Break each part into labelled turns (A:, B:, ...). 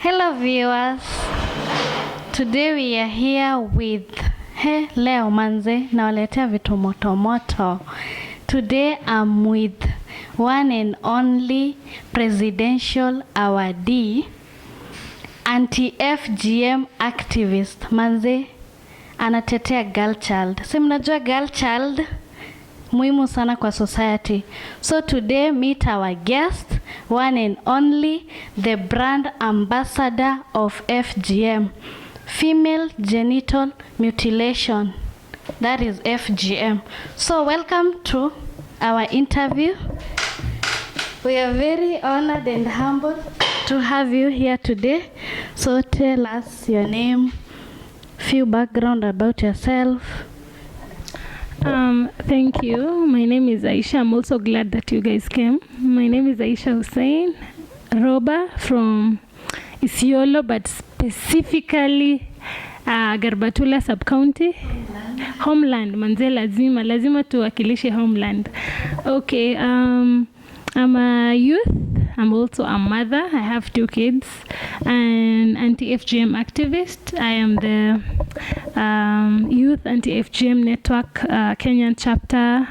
A: Hello viewers. Today we are here with leo manze nawaletea vitu moto moto. Today I'm with one and only presidential awardee, anti-FGM activist. Manze anatetea girl child. Si mnajua girl child muhimu sana kwa society. So today meet our guest, one and only, the brand ambassador of FGM, female genital mutilation. That is FGM. So welcome to our interview. We are very honored and humbled to have you here today. So tell us your name, few background about yourself.
B: Thank you. My name is Aisha. I'm also glad that you guys came. My name is Aisha Hussein Roba from Isiolo, but specifically Garbatula sub-county. Homeland. Manze lazima tuwakilishe homeland. Okay, I'm a youth. I'm also a mother. I have 2 kids. An anti-FGM activist. I am the Youth Anti-FGM Network Kenyan chapter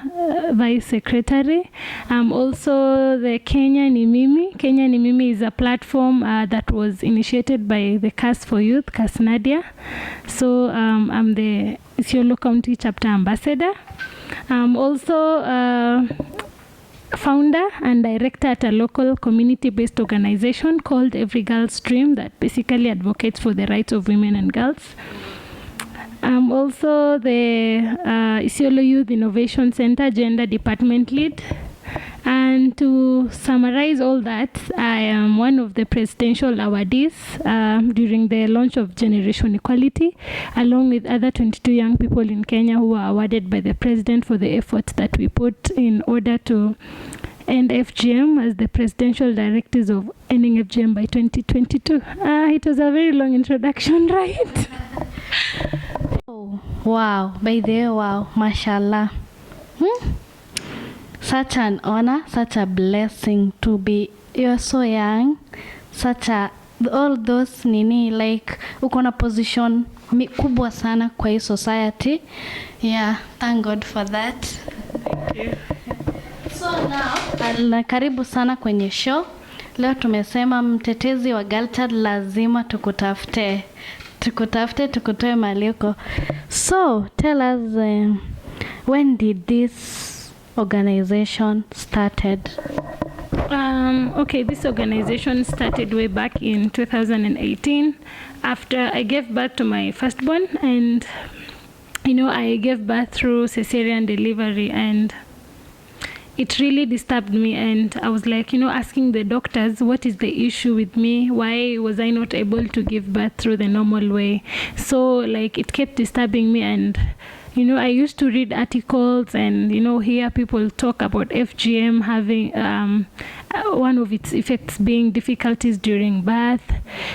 B: vice secretary. I'm also the Kenya Ni Mimi. Kenya Ni Mimi is a platform that was initiated by the CAS for Youth, CAS Nadia. So I'm the Isiolo County chapter ambassador. I'm also founder and director at a local community-based organization called Every Girl's Dream that basically advocates for the rights of women and girls. I'm also the Isiolo Youth Innovation Center Gender Department Lead. And to summarize all that, I am one of the presidential awardees during the launch of Generation Equality, along with other 22 young people in Kenya who were awarded by the president for the efforts that we put in order to end FGM as the presidential directives of ending FGM by 2022. It was a very long introduction, right?
A: Oh, wow. By the way, wow. Mashallah. Such an honor, such a blessing to be, you're so young, such a, all those nini, like, uko na position kubwa sana kwa hii society. Yeah, thank God for that.
B: Thank you.
A: So now, karibu sana kwenye show. Leo tumesema mtetezi wa girl child lazima tukutafute, tukutoe maliuko. So, tell us, when did this organization started?
B: Okay, this organization started way back in 2018 after I gave birth to my firstborn, and I gave birth through cesarean delivery, and it really disturbed me, and I was like, asking the doctors, what is the issue with me? Why was I not able to give birth through the normal way? So like it kept disturbing me, and I used to read articles and, hear people talk about FGM having one of its effects being difficulties during birth.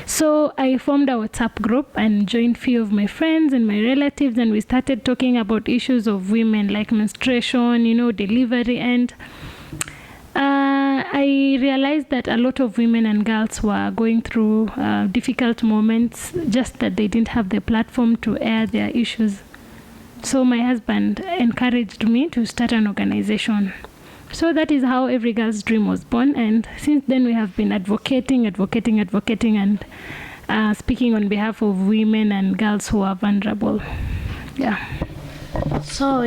B: So I formed a WhatsApp group and joined few of my friends and my relatives, and we started talking about issues of women like menstruation, delivery, and I realized that a lot of women and girls were going through difficult moments, just that they didn't have the platform to air their issues. So my husband encouraged me to start an organization. So that is how Every Girl's Dream was born. And since then we have been advocating and speaking on behalf of women and girls who are vulnerable. Yeah.
A: So,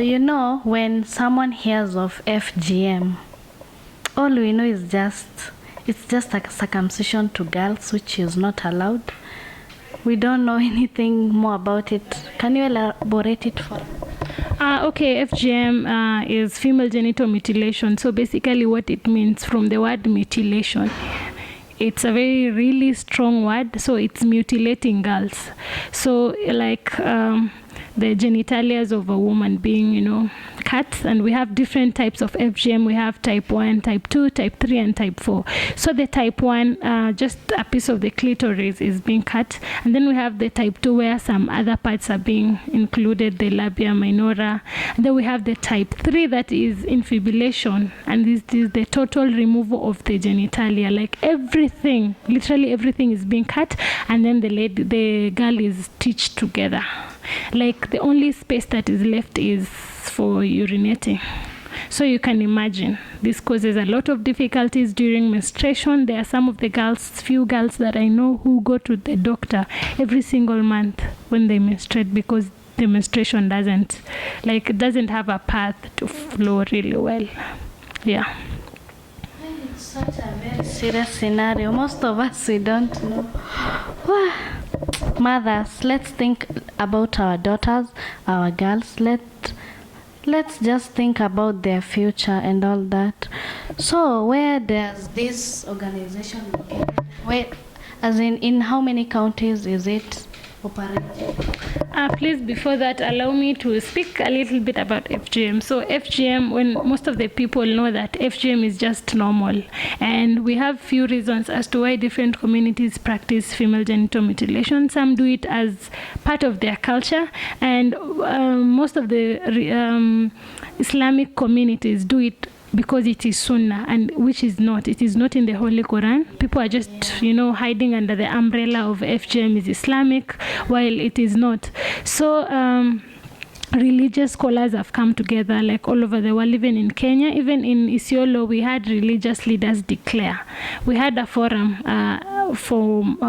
A: when someone hears of FGM, all we know is it's just a circumcision to girls, which is not allowed. We don't know anything more about it. Can you elaborate it for us?
B: Okay, FGM is female genital mutilation. So basically what it means from the word mutilation, it's a very really strong word. So it's mutilating girls. So like the genitalias of a woman being, cut. And we have different types of FGM. We have type 1, type 2, type 3, and type 4. So the type 1, just a piece of the clitoris is being cut. And then we have the type 2 where some other parts are being included, the labia minora. And then we have the type 3 that is infibulation. And this is the total removal of the genitalia. Like everything, literally everything is being cut. And then the girl is stitched together. Like the only space that is left is for urinating. So you can imagine this causes a lot of difficulties during menstruation. There are some of the few girls that I know who go to the doctor every single month when they menstruate, because the menstruation doesn't have a path to flow really well. Yeah.
A: It's such a very serious scenario. Most of us, we don't know. Mothers, let's think about our daughters, our girls. Let's just think about their future and all that. So where does this organization located? Where, as in how many counties is it operating?
B: Please, before that, allow me to speak a little bit about FGM. So FGM, when most of the people know that FGM is just normal, and we have few reasons as to why different communities practice female genital mutilation. Some do it as part of their culture, and most of the Islamic communities do it because it is sunnah, and which is not. It is not in the Holy Quran. People are just, hiding under the umbrella of FGM is Islamic, while it is not. So religious scholars have come together like all over the world, even in Kenya. Even in Isiolo, we had religious leaders declare. We had a forum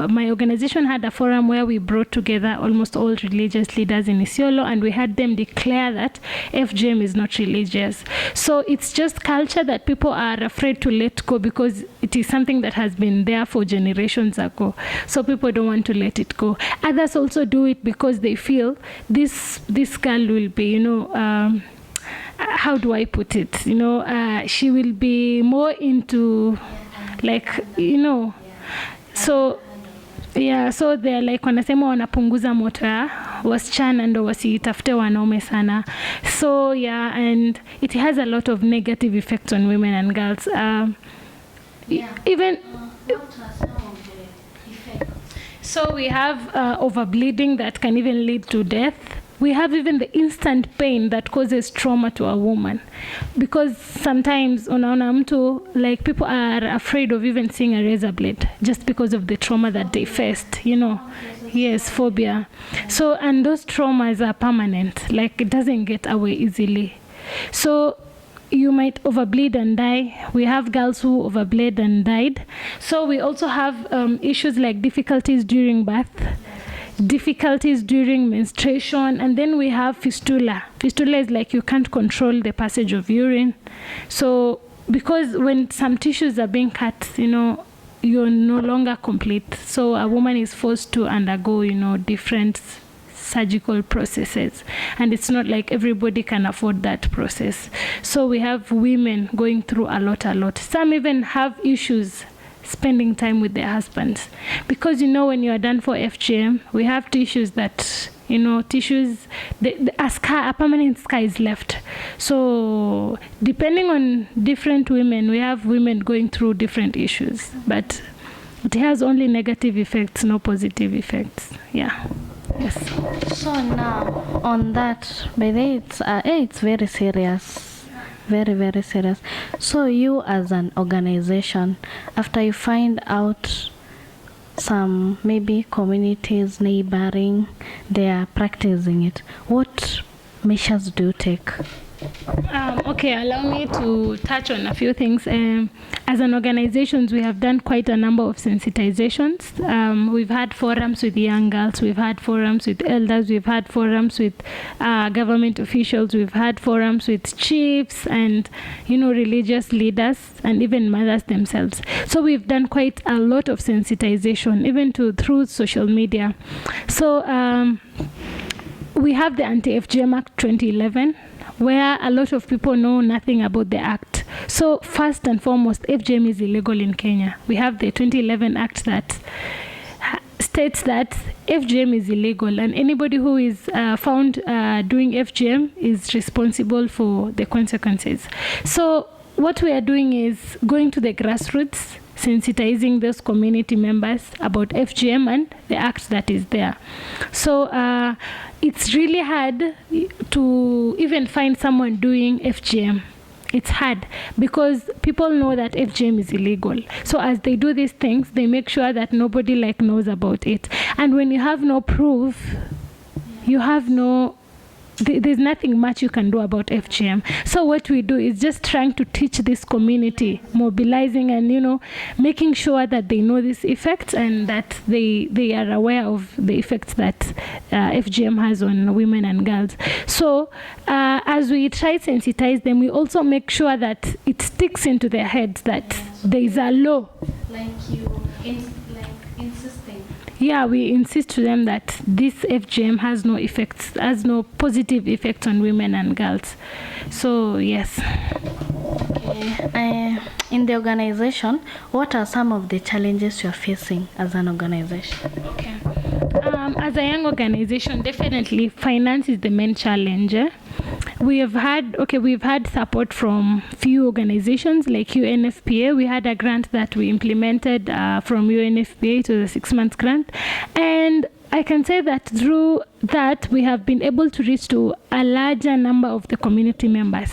B: my organization had a forum where we brought together almost all religious leaders in Isiolo, and we had them declare that FGM is not religious. So it's just culture that people are afraid to let go, because it is something that has been there for generations ago. So people don't want to let it go. Others also do it because they feel this girl will be, how do I put it? She will be more into so so they're like wanasema wanapunguza moto ya wasichana ndo wasitafute wanaume sana. So and it has a lot of negative effects on women and girls. Even so we have overbleeding that can even lead to death. We have even the instant pain that causes trauma to a woman, because sometimes unaona mtu, like, people are afraid of even seeing a razor blade just because of the trauma that they faced, Yes, phobia. So, and those traumas are permanent, like it doesn't get away easily. So you might overbleed and die. We have girls who overbleed and died. So we also have issues like difficulties during birth, difficulties during menstruation, and then we have fistula. Fistula is like you can't control the passage of urine. So because when some tissues are being cut, you're no longer complete. So a woman is forced to undergo, different surgical processes, and it's not like everybody can afford that process. So we have women going through a lot. Some even have issues spending time with their husbands, because when you are done for FGM, we have tissues that a permanent scar is left. So depending on different women, we have women going through different issues, but it has only negative effects, no positive effects. Yes.
A: So now on that, by the way, it's very serious. Very, very serious. So you as an organization, after you find out some maybe communities, neighboring, they are practicing it, what measures do you take?
B: Okay, allow me to touch on a few things. As an organization, we have done quite a number of sensitizations. We've had forums with young girls, we've had forums with elders, we've had forums with government officials, we've had forums with chiefs and, religious leaders and even mothers themselves. So we've done quite a lot of sensitization, even through social media. So we have the Anti-FGM Act 2011, where a lot of people know nothing about the act. So first and foremost, FGM is illegal in Kenya. We have the 2011 Act that states that FGM is illegal, and anybody who is found doing FGM is responsible for the consequences. So what we are doing is going to the grassroots, sensitizing those community members about FGM and the act that is there. So it's really hard to even find someone doing FGM. It's hard because people know that FGM is illegal. So as they do these things, they make sure that nobody knows about it. And when you have no proof, you have there's nothing much you can do about FGM. So what we do is just trying to teach this community, mobilizing and making sure that they know these effects and that they are aware of the effects that FGM has on women and girls. So as we try to sensitize them, we also make sure that it sticks into their heads that there is a law.
A: Insisting.
B: Yeah, we insist to them that this FGM has no positive effects on women and girls. So yes.
A: Okay. In the organization, what are some of the challenges you're facing as an organization?
B: Okay. As a young organization, definitely finance is the main challenge. We've had support from few organizations like UNFPA. We had a grant that we implemented from UNFPA to the 6-month grant, and I can say that through that we have been able to reach to a larger number of the community members.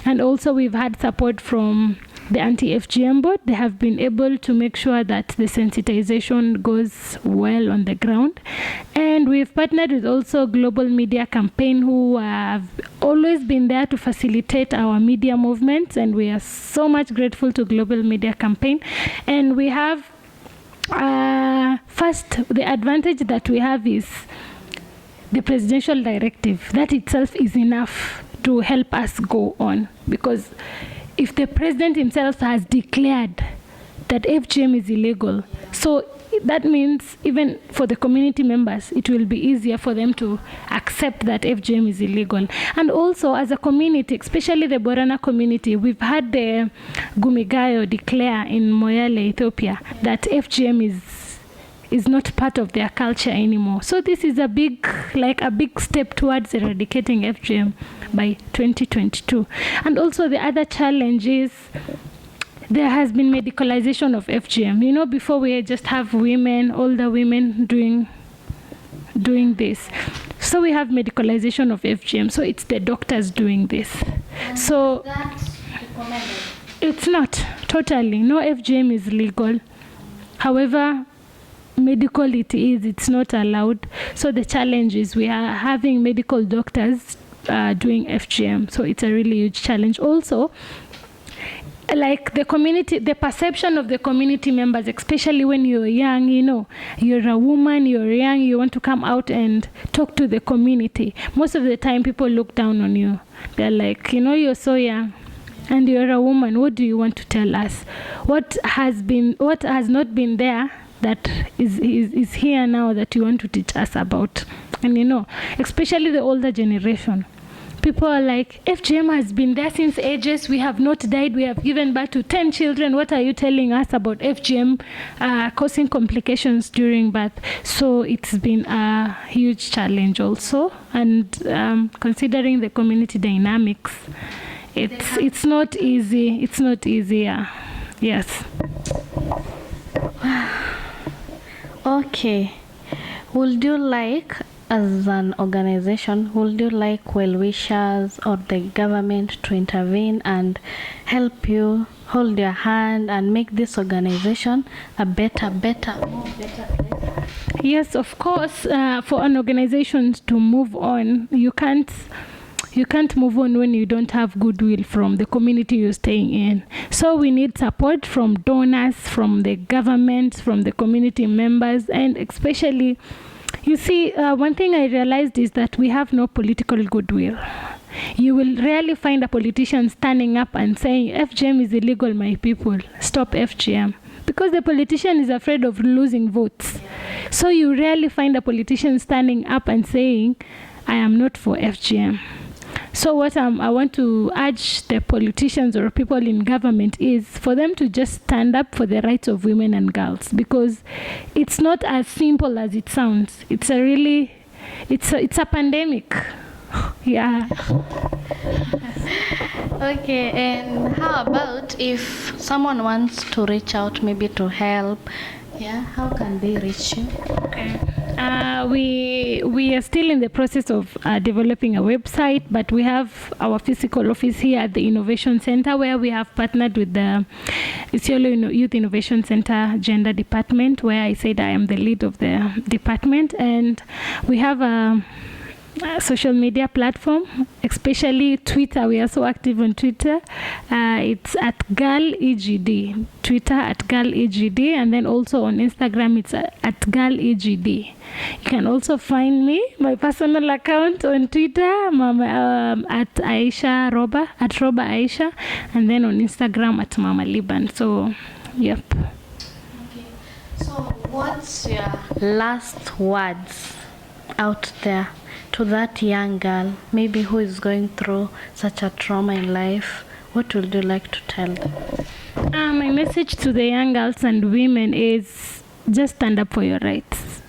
B: And also we've had support from the anti-FGM board. They have been able to make sure that the sensitization goes well on the ground. And we've partnered with also Global Media Campaign, who have always been there to facilitate our media movements, and we are so much grateful to Global Media Campaign. And we have first, the advantage that we have is the presidential directive. That itself is enough to help us go on, because if the president himself has declared that FGM is illegal, so that means even for the community members, it will be easier for them to accept that FGM is illegal. And also as a community, especially the Borana community, we've had the Gumigayo declare in Moyale, Ethiopia, that FGM is not part of their culture anymore. So this is a big step towards eradicating FGM by 2022. And also the other challenge is there has been medicalization of FGM. Before we just have older women doing this. So we have medicalization of FGM. So it's the doctors doing this.
A: And
B: so
A: that's recommended?
B: It's not totally. No FGM is legal. However, medical it's not allowed. So the challenge is we are having medical doctors doing FGM. So it's a really huge challenge. Also, like the community, the perception of the community members, especially when you're young, you're a woman, you're young, you want to come out and talk to the community. Most of the time people look down on you. They're like, you're so young and you're a woman. What do you want to tell us? What has not been there that is here now that you want to teach us about? And especially the older generation. People are like, FGM has been there since ages. We have not died. We have given birth to 10 children. What are you telling us about FGM causing complications during birth? So it's been a huge challenge also. And considering the community dynamics, it's not easy. It's not easier. Yes.
A: Okay. Would you like, as an organization, would you like well-wishers or the government to intervene and help you, hold your hand, and make this organization a better place?
B: Yes, of course. For an organization to move on, you can't move on when you don't have goodwill from the community you're staying in. So we need support from donors, from the government, from the community members, and especially, you see, one thing I realized is that we have no political goodwill. You will rarely find a politician standing up and saying, FGM is illegal, my people, stop FGM. Because the politician is afraid of losing votes. So you rarely find a politician standing up and saying, I am not for FGM. So what I want to urge the politicians or people in government is for them to just stand up for the rights of women and girls, because it's not as simple as it sounds. It's a pandemic. Yeah.
A: Okay, and how about if someone wants to reach out, maybe to help? Yeah, how can they reach you?
B: Okay. We are still in the process of developing a website, but we have our physical office here at the Innovation Center, where we have partnered with the Isiolo Youth Innovation Center Gender Department, where I said I am the lead of the department, and we have a social media platform, especially Twitter. We are so active on Twitter. It's at GirlEGD. Twitter at GirlEGD, and then also on Instagram it's at GirlEGD. You can also find me, my personal account on Twitter, at Aisha Roba, at Roba Aisha, and then on Instagram at Mama Liban. So, yep.
A: Okay. So, what's your last words out there to that young girl, maybe who is going through such a trauma in life? What would you like to tell them?
B: My message to the young girls and women is just stand up for your rights.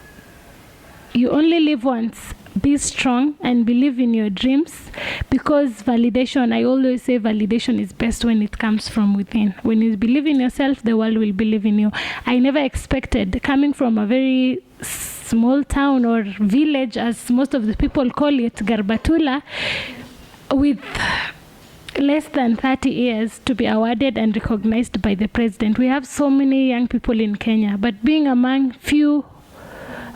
B: You only live once. Be strong and believe in your dreams, because validation, I always say validation is best when it comes from within. When you believe in yourself, the world will believe in you. I never expected, coming from a very small town or village, as most of the people call it, Garbatula, with less than 30 years, to be awarded and recognized by the president. We have so many young people in Kenya, but being among few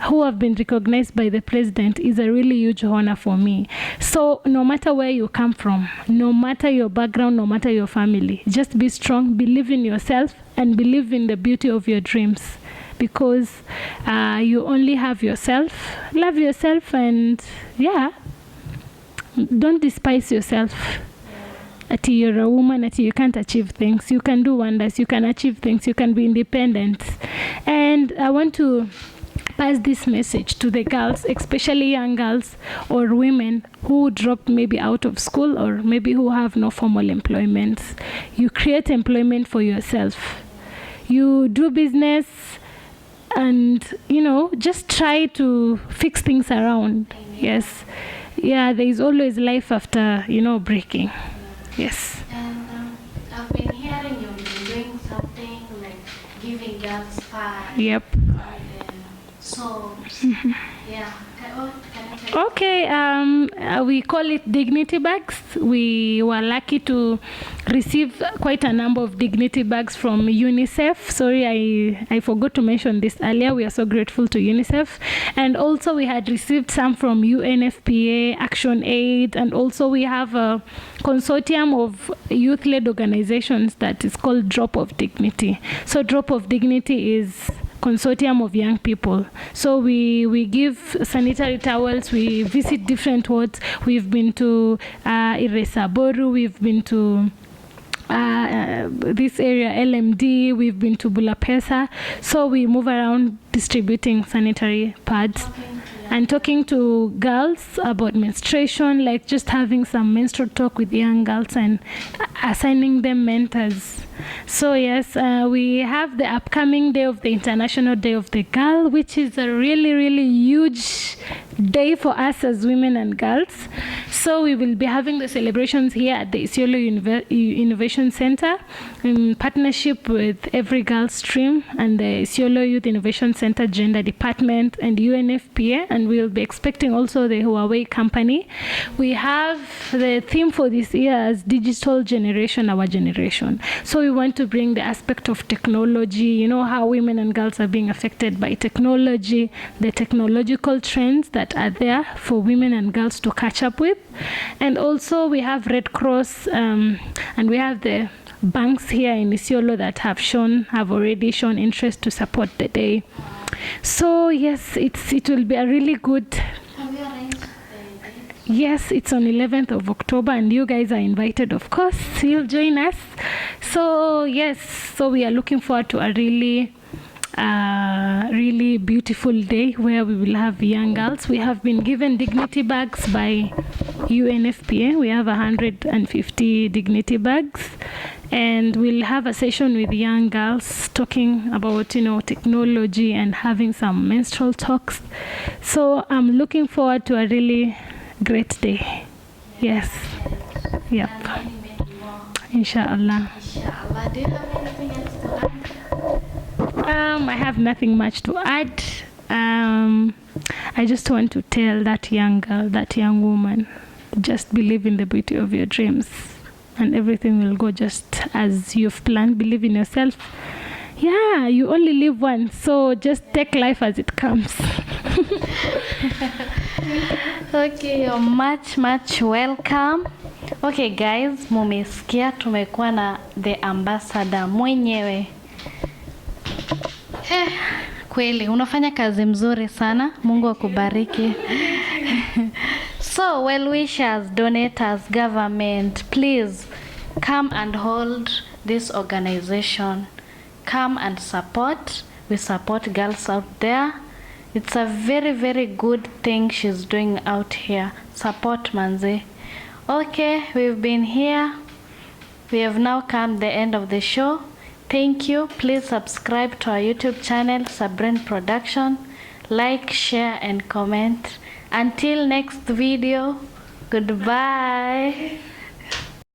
B: who have been recognized by the president is a really huge honor for me. So no matter where you come from, no matter your background, no matter your family, just be strong, believe in yourself, and believe in the beauty of your dreams, because you only have yourself. Love yourself, and don't despise yourself. That you're a woman, that you can't achieve things. You can do wonders, you can achieve things, you can be independent. And I want to pass this message to the girls, especially young girls or women who dropped maybe out of school, or maybe who have no formal employment. You create employment for yourself. You do business, and just try to fix things around. Yes. Yeah, there is always life after breaking. Yes.
A: And I've been hearing you've been doing something like giving girls pie.
B: Yep.
A: So, yeah.
B: Okay, we call it dignity bags. We were lucky to receive quite a number of dignity bags from UNICEF. Sorry, I forgot to mention this earlier. We are so grateful to UNICEF. And also we had received some from UNFPA, Action Aid, and also we have a consortium of youth-led organizations that is called Drop of Dignity. So Drop of Dignity is consortium of young people. So we give sanitary towels, we visit different wards. We've been to Iresaboru, we've been to this area LMD, we've been to Bulapesa. So we move around distributing sanitary pads and talking to girls about menstruation, like just having some menstrual talk with young girls and assigning them mentors. So yes, we have the upcoming day of the International Day of the Girl, which is a really, really huge day for us as women and girls. So we will be having the celebrations here at the Isiolo Innovation Center in partnership with Every Girl Stream and the Isiolo Youth Innovation Center Gender Department and UNFPA, and we'll be expecting also the Huawei company. We have the theme for this year as Digital Generation, Our Generation. So we want to bring the aspect of technology, how women and girls are being affected by technology, the technological trends that are there for women and girls to catch up with. And also we have Red Cross and we have the banks here in Isiolo that have already shown interest to support the day. So yes, it will be a really good.
A: Have you arranged the day?
B: Yes, it's on 11th of October, and you guys are invited, of course. You'll join us. So yes, so we are looking forward to a really beautiful day where we will have young girls. We have been given dignity bags by UNFPA. We have 150 dignity bags, and we'll have a session with young girls talking about technology and having some menstrual talks. So I'm looking forward to a really great day. Yes. Yep. Inshallah.
A: Inshallah. Do you have anything else to add?
B: I have nothing much to add. I just want to tell that young girl, that young woman, just believe in the beauty of your dreams, and everything will go just as you've planned. Believe in yourself. Yeah, you only live once, so just take life as it comes.
A: Okay, you're much welcome. Okay guys, mumesikia tumekuwa na the ambassador mwenyewe. Kweli unafanya kazi mzuri sana. Mungu akubariki. So well wishers, donators, government, please come and hold this organization. Come and support. We support girls out there. It's a very good thing she's doing out here. Support manze. Okay, we've been here. We have now come the end of the show. Thank you. Please subscribe to our YouTube channel, Sabrine Production. Like, share, and comment. Until next video, goodbye.